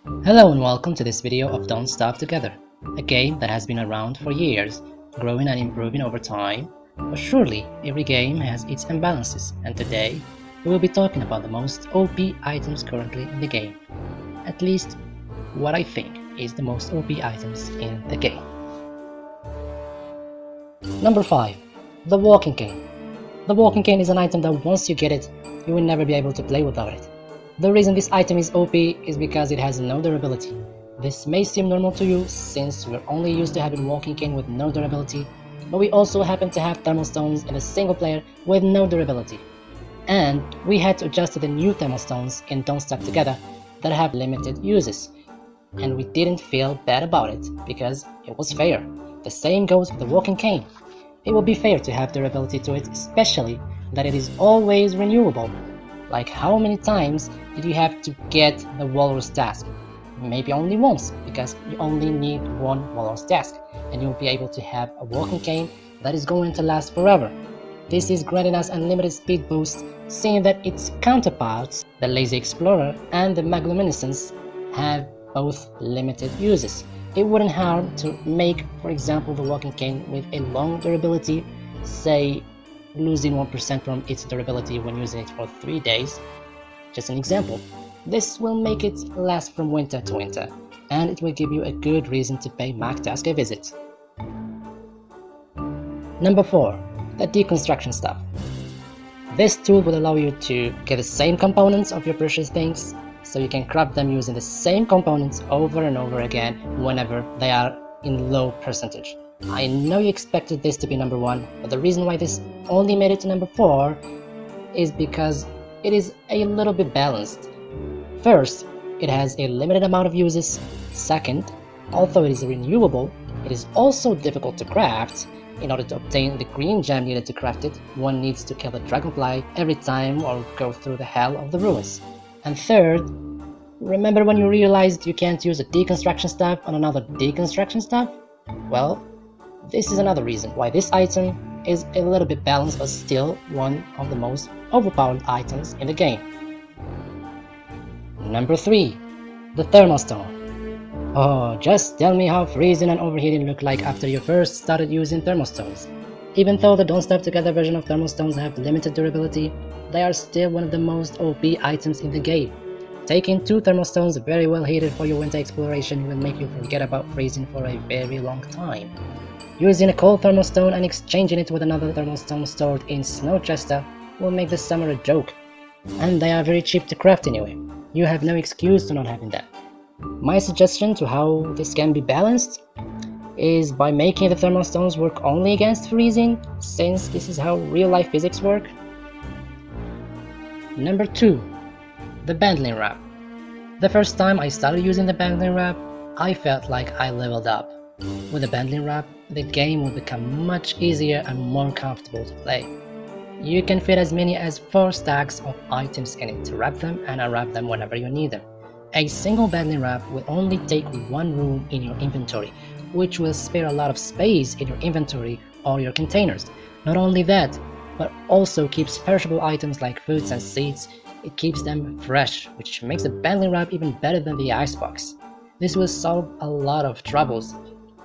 Hello and welcome to this video of Don't Starve Together, a game that has been around for years, growing and improving over time, but surely every game has its imbalances, and today we will be talking about the most OP items currently in the game. At least what I think is the most OP items in the game. Number 5. The Walking Cane. The Walking Cane is an item that once you get it, you will never be able to play without it. The reason this item is OP is because it has no durability. This may seem normal to you since we're only used to having Walking Cane with no durability, but we also happen to have Thermostones in a single player with no durability. And we had to adjust to the new Thermostones in Don't Starve Together that have limited uses. And we didn't feel bad about it because it was fair. The same goes with the Walking Cane. It will be fair to have durability to it, especially that it is always renewable. Like, how many times did you have to get the Walrus task? Maybe only once, because you only need one Walrus task, and you'll be able to have a Walking Cane that is going to last forever. This is granting us unlimited speed boost, seeing that its counterparts, the Lazy Explorer and the Magnluminescence, have both limited uses. It wouldn't harm to make, for example, the Walking Cane with a long durability, say losing 1% from its durability when using it for 3 days. Just an example. This will make it last from winter to winter, and it will give you a good reason to pay MacTask a visit. Number 4. The Deconstruction Stuff. This tool will allow you to get the same components of your precious things, so you can craft them using the same components over and over again whenever they are in low percentage. I know you expected this to be number 1, but the reason why this only made it to number 4 is because it is a little bit balanced. First, it has a limited amount of uses. Second, although it is renewable, it is also difficult to craft. In order to obtain the green gem needed to craft it, one needs to kill the dragonfly every time or go through the hell of the ruins. And third, remember when you realized you can't use a Deconstruction Stuff on another Deconstruction Stuff? Well, this is another reason why this item is a little bit balanced but still one of the most overpowered items in the game. Number 3. The Thermostar. Oh, just tell me how freezing and overheating look like after you first started using Thermostones. Even though the Don't Starve Together version of Thermostones have limited durability, they are still one of the most OP items in the game. Taking 2 Thermostones very well heated for your winter exploration will make you forget about freezing for a very long time. Using a cold Thermostone and exchanging it with another Thermostone stored in Snow Chester will make the summer a joke. And they are very cheap to craft anyway. You have no excuse to not having that. My suggestion to how this can be balanced is by making the Thermostones work only against freezing, since this is how real-life physics work. Number 2. The Bentley Wrap. The first time I started using the Bentley Wrap, I felt like I leveled up. With the Bentley Wrap, the game will become much easier and more comfortable to play. You can fit as many as 4 stacks of items in it to wrap them and unwrap them whenever you need them. A single Bentley Wrap will only take 1 room in your inventory, which will spare a lot of space in your inventory or your containers. Not only that, but also keeps perishable items like fruits and seeds. It keeps them fresh, which makes the Bentley Wrap even better than the icebox. This will solve a lot of troubles,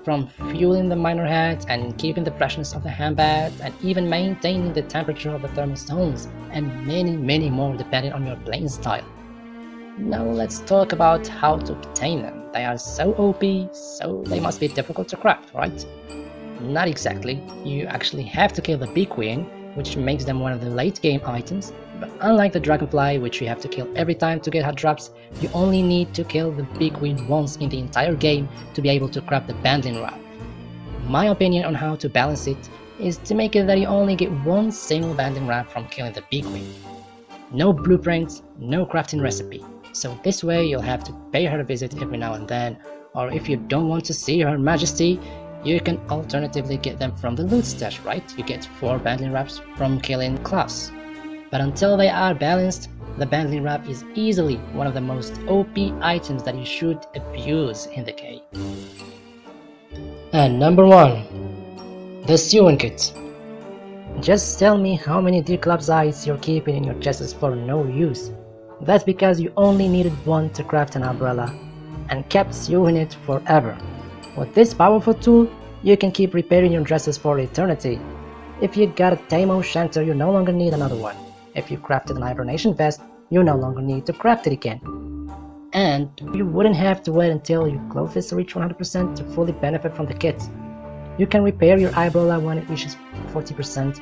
from fueling the miner hat and keeping the freshness of the handbag, and even maintaining the temperature of the thermostones, and many more depending on your playing style. Now let's talk about how to obtain them. They are so OP, so they must be difficult to craft, right? Not exactly. You actually have to kill the Bee Queen, which makes them one of the late game items, but unlike the Dragonfly, which you have to kill every time to get her drops, you only need to kill the Bee Queen once in the entire game to be able to craft the Bentley Wrap. My opinion on how to balance it is to make it that you only get 1 single Bentley Wrap from killing the Bee Queen. No blueprints, no crafting recipe, so this way you'll have to pay her a visit every now and then, or if you don't want to see Her Majesty, you can alternatively get them from the loot stash, right? You get 4 Bentley Wraps from killing Klaus. But until they are balanced, the Bentley Wrap is easily one of the most OP items that you should abuse in the game. And number 1. The Sewing Kit. Just tell me how many Deer Club Zeiss you're keeping in your chests for no use. That's because you only needed 1 to craft an umbrella. and kept sewing it forever. With this powerful tool, you can keep repairing your dresses for eternity. If you got a Tamo shanter, you no longer need another one. If you crafted an hibernation vest, you no longer need to craft it again. And you wouldn't have to wait until your clothes reach 100% to fully benefit from the kit. You can repair your eyebrow when it reaches 40%,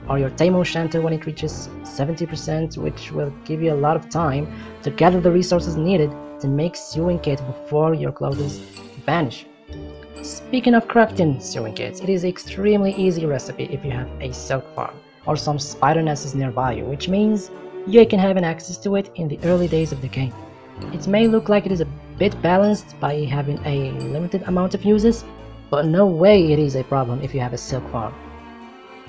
or your Tamo shanter when it reaches 70%, which will give you a lot of time to gather the resources needed to make sewing kit before your clothes vanish. Speaking of crafting sewing kits, it is an extremely easy recipe if you have a silk farm or some spider nests nearby you, which means you can have access to it in the early days of the game. It may look like it is a bit balanced by having a limited amount of uses, but no way it is a problem if you have a silk farm.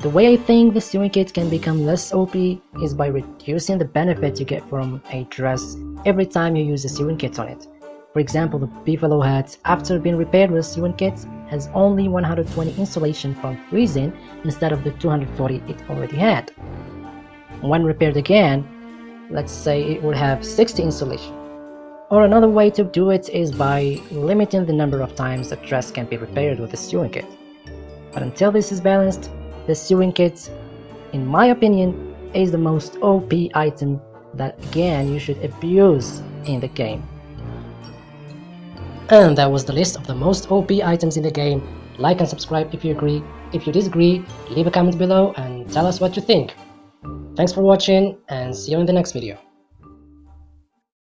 The way I think the sewing kit can become less OP is by reducing the benefit you get from a dress every time you use a sewing kit on it. For example, the buffalo hat, after being repaired with a sewing kit, has only 120 insulation from freezing instead of the 240 it already had. When repaired again, let's say it would have 60 insulation. Or another way to do it is by limiting the number of times a dress can be repaired with a sewing kit. But until this is balanced, the sewing kit, in my opinion, is the most OP item that again you should abuse in the game. And that was the list of the most OP items in the game. Like and subscribe if you agree. If you disagree, leave a comment below and tell us what you think. Thanks for watching and see you in the next video.